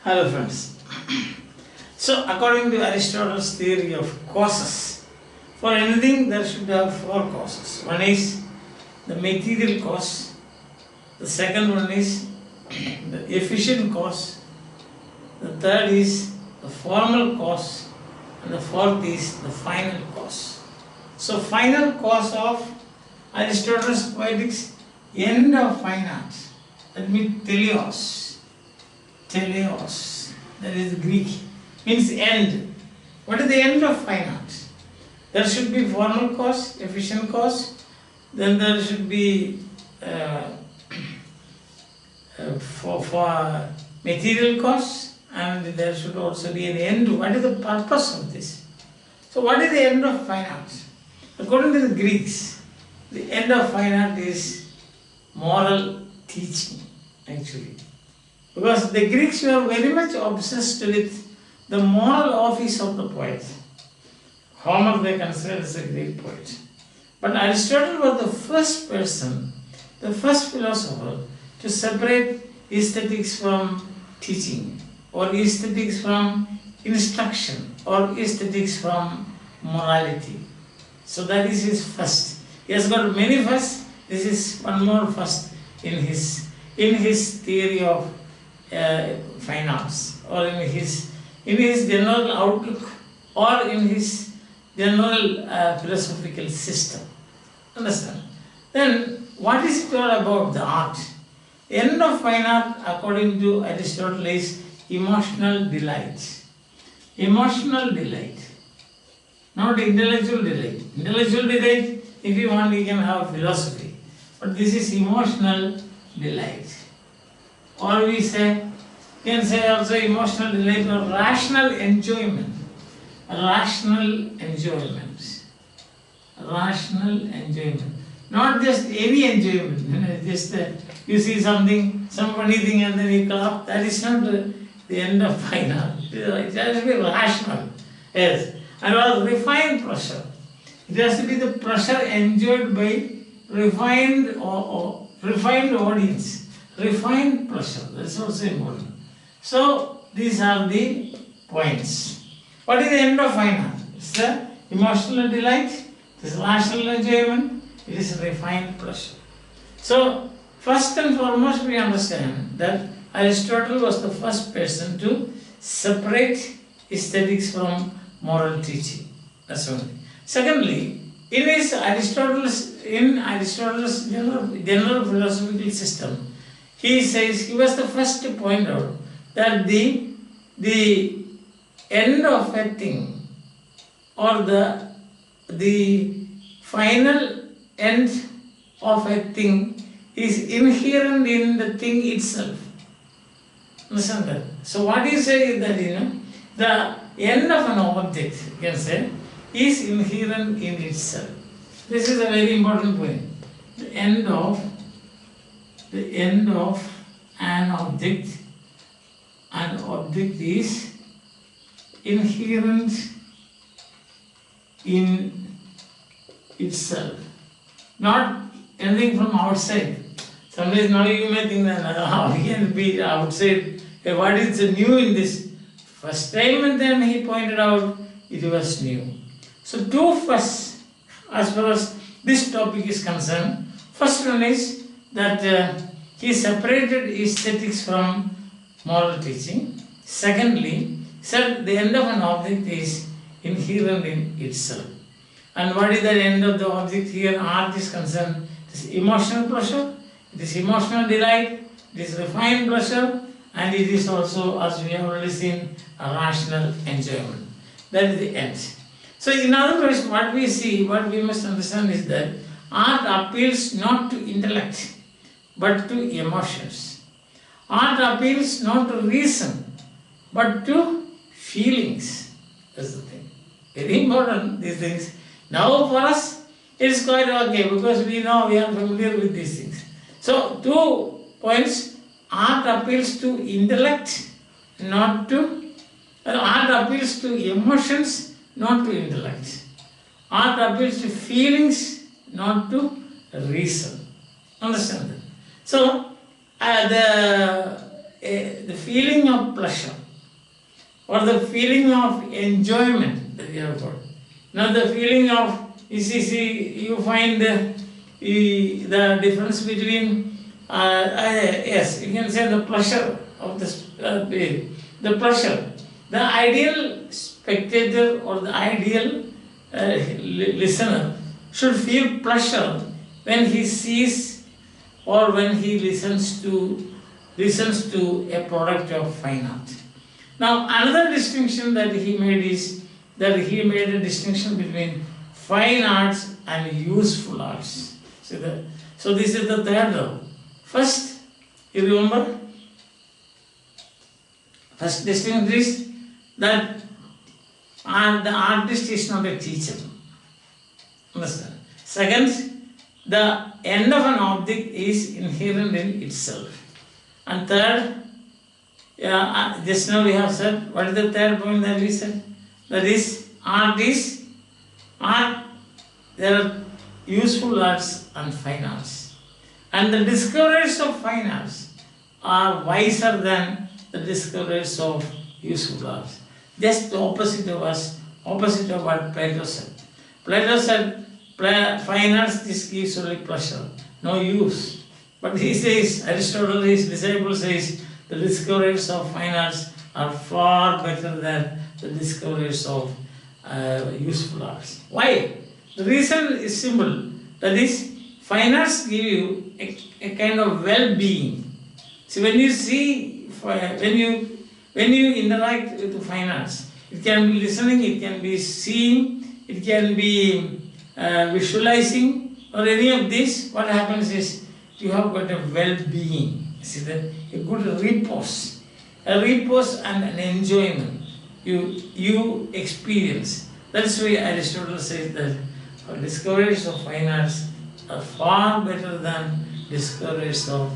Hello friends. So according to Aristotle's theory of causes, for anything there should have four causes. One is the material cause, the second one is the efficient cause, the third is the formal cause, and the fourth is the final cause. So final cause of Aristotle's Poetics, end of fine art, that means teleos. Teleos, that is Greek, means end. What is the end of fine art? There should be formal cause, efficient cause, then there should be for material cause, and there should also be an end. What is the purpose of this? So what is the end of fine art? According to the Greeks, the end of fine art is moral teaching, actually. Because the Greeks were very much obsessed with the moral office of the poet. Homer they considered as a great poet. But Aristotle was the first person, the first philosopher to separate aesthetics from teaching, or aesthetics from instruction, or aesthetics from morality. So that is his first. He has got many firsts. This is one more first in his theory of fine arts, or in his general outlook, or in his general philosophical system. Understand? Then what is it all about the art? The end of fine art, according to Aristotle, is emotional delight. Emotional delight, not intellectual delight. Intellectual delight, if you want, you can have philosophy, but this is emotional delight. Or we can say also emotional delight or rational enjoyment. Rational enjoyment. Rational enjoyment. Not just any enjoyment. Just you see something, some funny thing, and then you clap. That is not the end of fine art. It has to be rational. Yes. And also refined pleasure. It has to be the pleasure enjoyed by refined audience. Refined pleasure, that's also important. So these are the points. What is the end of fine art? It's the emotional delight, it is rational enjoyment, it is refined pleasure. So first and foremost we understand that Aristotle was the first person to separate aesthetics from moral teaching. That's one thing. Secondly, in Aristotle's general philosophical system, he says, he was the first to point out that the end of a thing, or the final end of a thing, is inherent in the thing itself. Understand that? So what you say is that, the end of an object, you can say, is inherent in itself. This is a very important point. The end of an object is inherent in itself, not anything from outside. Sometimes now you may think that how can be outside? What is new in this? First time, and then he pointed out it was new. So two firsts as far as this topic is concerned. First one is that he separated aesthetics from moral teaching. Secondly, said the end of an object is inherent in itself. And what is the end of the object here? Art is concerned. It is emotional pleasure, it is emotional delight, it is refined pleasure, and it is also, as we have already seen, a rational enjoyment. That is the end. So in other words, what we see, what we must understand is that art appeals not to intellect, but to emotions. Art appeals not to reason, but to feelings. That's the thing. Very important, these things. Now for us, it is quite okay, because we know, we are familiar with these things. So 2 points. Art appeals to intellect, not to... art appeals to emotions, not to intellect. Art appeals to feelings, not to reason. Understand that? So, the feeling of pleasure or the feeling of enjoyment that you have got. Now the feeling of, you find the difference between, yes, you can say the pleasure of the pleasure. The ideal spectator or the ideal listener should feel pleasure when he sees or when he listens to a product of fine art. Now another distinction that he made is that he made a distinction between fine arts and useful arts. So this is the third law. First, you remember? First distinction is that the artist is not a teacher. Understand? Second, the end of an object is inherent in itself. And third, just now we have said, what is the third point that we said? That is art. There are useful arts and fine arts. And the discoverers of fine arts are wiser than the discoverers of useful arts. Just the opposite of what Plato said. Plato said, fine arts, this gives only pleasure, no use. But he says, Aristotle, his disciple says, the discoverers of fine arts are far better than the discoverers of useful arts. Why? The reason is simple. That is, fine arts give you a kind of well-being. So when you see, when you interact with the fine arts, it can be listening, it can be seeing, it can be visualizing, or any of this. What happens is you have got a well-being. See that? A good repose. A repose and an enjoyment you experience. That's why Aristotle says that discoverers of fine arts are far better than discoverers of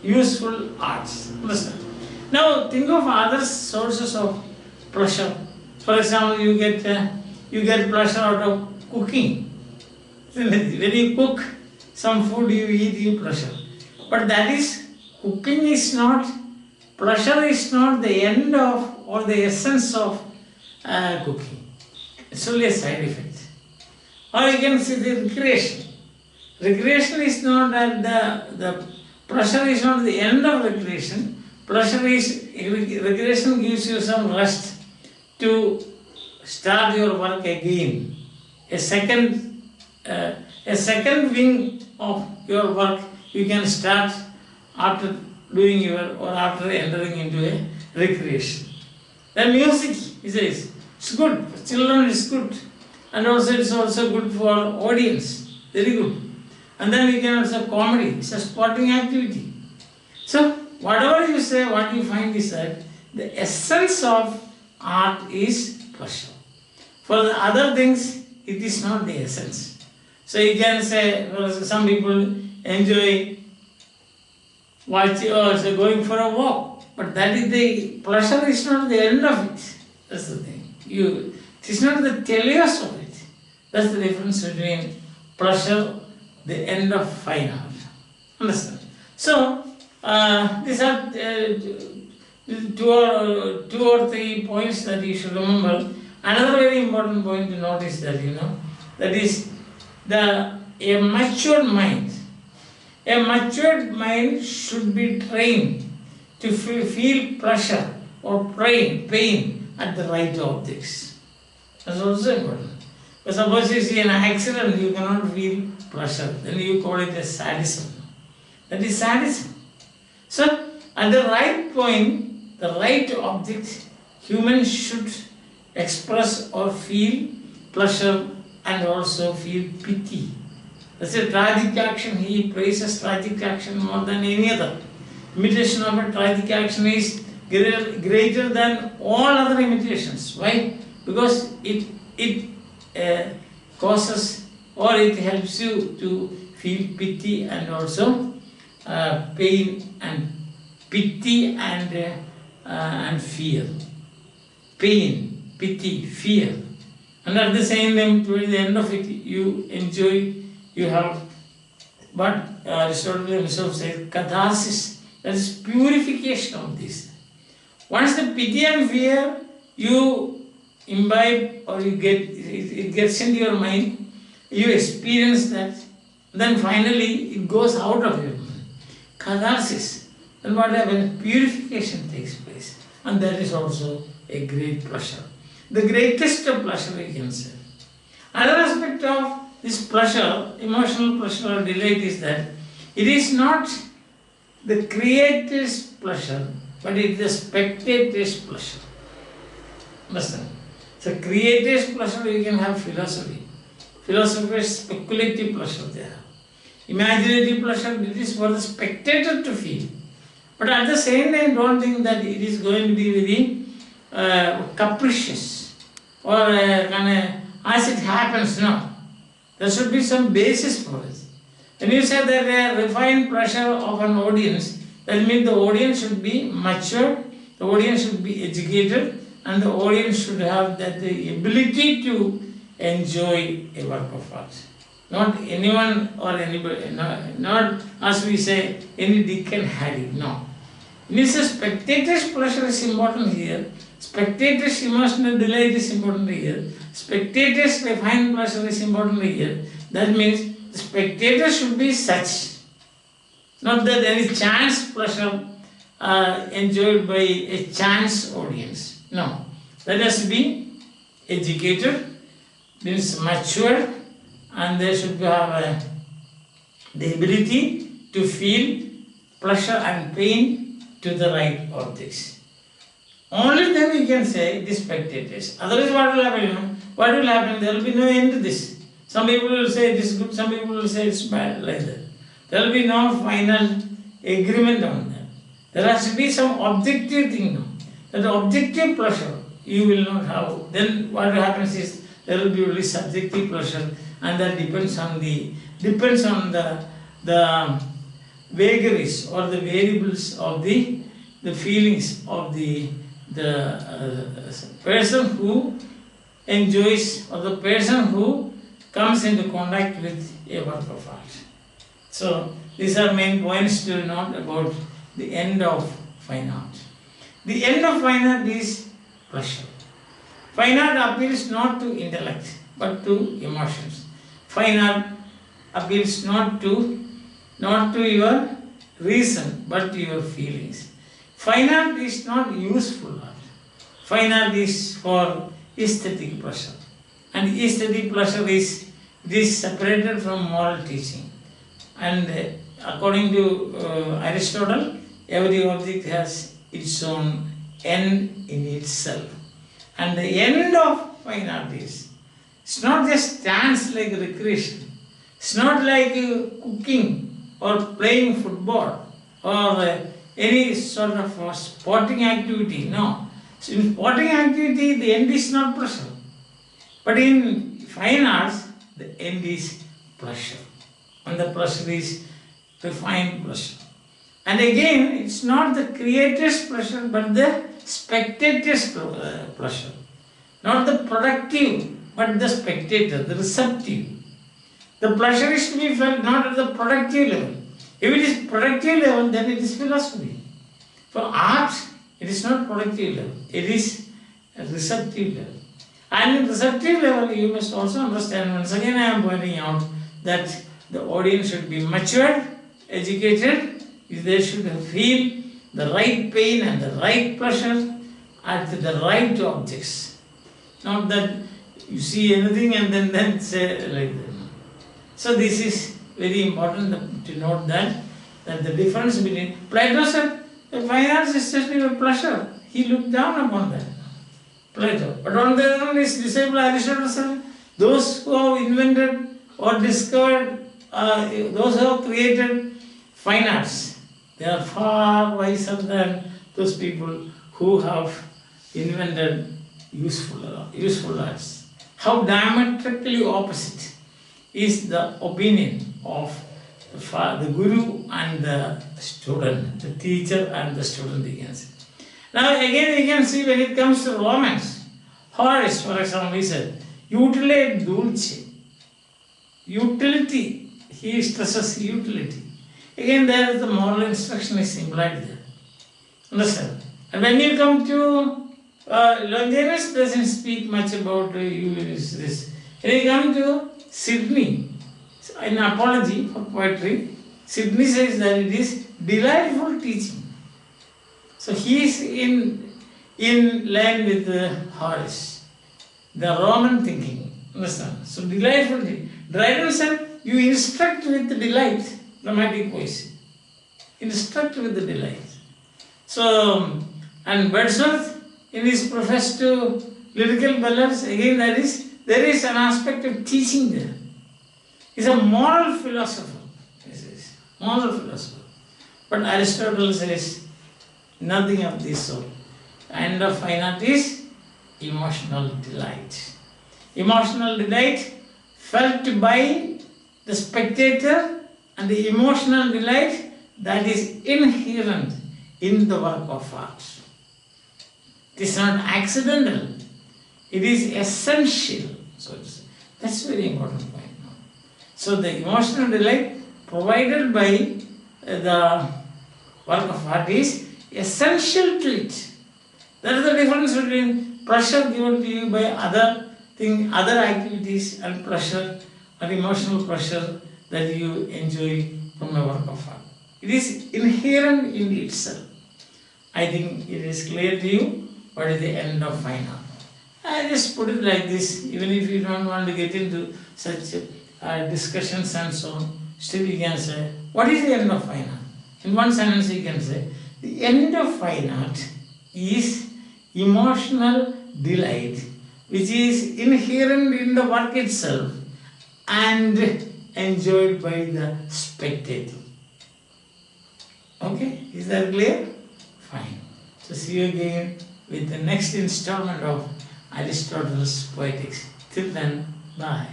useful arts. Understand? Now think of other sources of pleasure. For example, you get pleasure out of cooking. When you cook some food, you eat, you pleasure. But that is, cooking is not, pleasure is not the end of or the essence of cooking. It's only a side effect. Or you can see the recreation. Recreation is not that the pleasure is not the end of recreation. Recreation gives you some rest to start your work again. A second wing of your work you can start after doing after entering into a recreation. Then music, he says, it's good. For children it's good. And also it's also good for audience. Very good. And then we can also comedy. It's a sporting activity. So whatever you say, what you find is that the essence of art is pleasure. For the other things, it is not the essence. So you can say, some people enjoy going for a walk, but that is the pleasure is not the end of it. That's the thing. It is not the teleos of it. That's the difference between pleasure, the end of fine art. Understand? So these are two or three points that you should remember. Another very important point to note is that that is a matured mind. A matured mind should be trained to feel pleasure or pain at the right objects. That's also important. But suppose you see an accident, you cannot feel pleasure. Then you call it a sadism. That is sadism. So, at the right point, the right object, humans should express or feel pleasure and also feel pity. That's a tragic action. He praises tragic action more than any other. Imitation of a tragic action is greater than all other imitations. Why? Because it causes or it helps you to feel pity and also pain and pity and fear. Pain, pity, fear. And at the same time, toward the end of it, you enjoy, you have what Aristotle himself says, catharsis. That is purification of this. Once the pity and fear you imbibe or you get, it gets into your mind, you experience that, then finally it goes out of your mind. Catharsis. Then what happens? Purification takes place. And that is also a great pleasure. The greatest of pleasure, you can say. Another aspect of this pleasure, emotional pleasure or delight, is that it is not the creator's pleasure, but it is the spectator's pleasure. Understand? So creator's pleasure, you can have philosophy. Philosophers' speculative pleasure they have. Imaginative pleasure, it is for the spectator to feel. But at the same time, don't think that it is going to be very capricious or as it happens. No. There should be some basis for it. When you say that a refined pleasure of an audience, that means the audience should be mature, the audience should be educated, and the audience should have that the ability to enjoy a work of art. Not anyone or anybody, not as we say, any Dick and Harry, no. It is a spectator's pleasure is important here, spectator's emotional delight is important here, spectator's refined pleasure is important here. That means the spectator should be such, not that any chance pleasure enjoyed by a chance audience. No, that has to be educated, means mature, and they should have the ability to feel pleasure and pain to the right objects. Only then we can say the spectators. Otherwise what will happen? What will happen? There will be no end to this. Some people will say it is good, some people will say it's bad, like that. There will be no final agreement on that. There has to be some objective thing now. That objective pleasure you will not have. Then what happens is there will be only subjective pleasure, and that depends on the vagaries or the variables of the feelings of the person who enjoys or the person who comes into contact with a work of art. So these are main points to note about the end of fine art. The end of fine art is pleasure. Fine art appeals not to intellect but to emotions. Fine art appeals not to your reason but to your feelings. Fine art is not useful art. Fine art is for aesthetic pleasure. And aesthetic pleasure is separated from moral teaching. And according to Aristotle, every object has its own end in itself. And the end of fine art is, it's not just dance like recreation. It's not like cooking or playing football or any sort of sporting activity. No. So in sporting activity, the end is not pleasure. But in fine arts, the end is pleasure. And the pleasure is refined pleasure. And again, it's not the creator's pleasure, but the spectator's pleasure. Not the productive, but the spectator, the receptive. The pleasure is to be felt not at the productive level. If it is productive level, then it is philosophy. For art, it is not productive level. It is a receptive level. And in receptive level, you must also understand, once again I am pointing out, that the audience should be matured, educated, they should feel the right pain and the right pleasure at the right objects. Not that you see anything and then say like that. So this is very important to note that the difference between Plato said the fine arts is just a pleasure. He looked down upon that. Plato. But on the other hand, his disciple Aristotle said, those who have invented or discovered, those who have created fine arts, they are far wiser than those people who have invented useful arts. How diametrically opposite is the opinion of the guru and the student, the teacher and the student, you can say. Now again you can see when it comes to romance, Horace, for example, he said, utile dulce. Utility, he stresses utility. Again there the moral instruction is implied there. Understand? And when you come to Longinus doesn't speak much about this. When you come to Sydney, in Apology for Poetry, Sydney says that it is delightful teaching. So he is in line with Horace, the Roman thinking. Understand? So delightful. Dryden said, you instruct with delight, dramatic poesy. Instruct with delight. So, and Wordsworth, in his Preface to Lyrical Ballads, again there is an aspect of teaching there. He's a moral philosopher. Moral philosopher. But Aristotle says nothing of this sort. End of fine art is emotional delight. Emotional delight felt by the spectator and the emotional delight that is inherent in the work of art. It is not accidental. It is essential. So that's a very important point. So the emotional delight provided by the work of art is essential to it. That is the difference between pleasure given to you by other activities and pleasure or emotional pleasure that you enjoy from a work of art. It is inherent in itself. I think it is clear to you what is the end of fine art. I just put it like this, even if you don't want to get into such discussions and so on, still you can say, what is the end of fine art? In one sentence you can say, the end of fine art is emotional delight, which is inherent in the work itself and enjoyed by the spectator. Okay, is that clear? Fine. So see you again with the next installment of Aristotle's Poetics. Till then, bye.